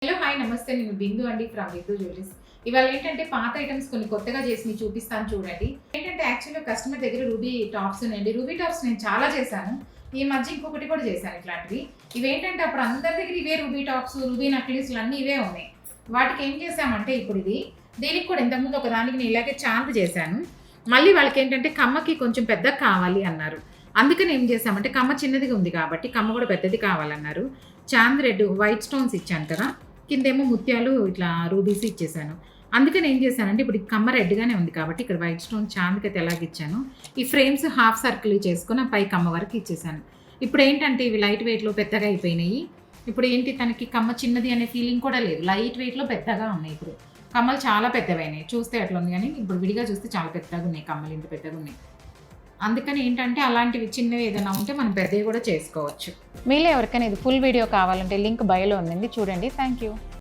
Hello hi నమస్తే నేను బిందు అండి ఫ్రమ్ బిందు జ్యువెలరీస్. ఇవాళ ఏంటంటే పాత ఐటమ్స్ కొన్ని కొత్తగా చేసి మీకు చూపిస్తాను చూడండి. ఏంటంటే యాక్చువల్‌గా కస్టమర్ దగ్గర రూబీ టాప్స్ ఉన్నాయండి. రూబీ టాప్స్ నేను చాలా చేశాను. ఈ మధ్య ఇంకొకటి కూడా చేశాను ఇట్లాంటివి. ఇవేంటంటే అప్పుడు అందరి దగ్గర ఇవే రూబీ టాప్స్, రూబీ నక్లీస్‌లు అన్నీ ఇవే ఉన్నాయి. వాటికి ఏం చేశామంటే ఇప్పుడు దీనికి కూడా ఇంతకుముందు ఒకదానికి నేను ఇలాగే చాంద్ చేశాను. మళ్ళీ వాళ్ళకేంటంటే కమ్మకి కొంచెం పెద్దగా కావాలి అన్నారు. అందుకని ఏం చేశామంటే కమ్మ చిన్నదిగా ఉంది కాబట్టి కమ్మ కూడా పెద్దది కావాలన్నారు. చాంద్ రెడ్ వైట్ స్టోన్స్ ఇచ్చాను కదా! కిందేమో ముత్యాలు ఇట్లా రూబీస్ ఇచ్చేసాను. అందుకని ఏం చేశానంటే ఇప్పుడు కమ్మ రెడ్‌గానే ఉంది కాబట్టి ఇక్కడ వైట్ స్టోన్ చాంద్‌కైతే ఎలాగిచ్చానో ఈ ఫ్రేమ్స్ హాఫ్ సర్కిల్ చేసుకొని పై కమ్మ వరకు ఇచ్చేసాను. ఇప్పుడేంటంటే ఇవి లైట్ వెయిట్‌లో పెద్దగా అయిపోయినాయి. ఇప్పుడు ఏంటి తనకి కమ్మ చిన్నది అనే ఫీలింగ్ కూడా లేదు. లైట్ వెయిట్‌లో పెద్దగా ఉన్నాయి ఇప్పుడు. కమ్మలు చాలా పెద్దవైనాయి. చూస్తే అట్లా ఉంది గానీ ఇప్పుడు విడిగా చూస్తే చాలా పెద్దగా ఉన్నాయి కమ్మలు ఇంత పెద్దగా ఉన్నాయి. అందుకని ఏంటంటే అలాంటివి చిన్నవి ఏదైనా ఉంటే మనం పెద్దవి కూడా చేసుకోవచ్చు. మీలో ఎవరికైనా ఇది ఫుల్ వీడియో కావాలంటే లింక్ బయోలో ఉందండి, చూడండి. Thank you.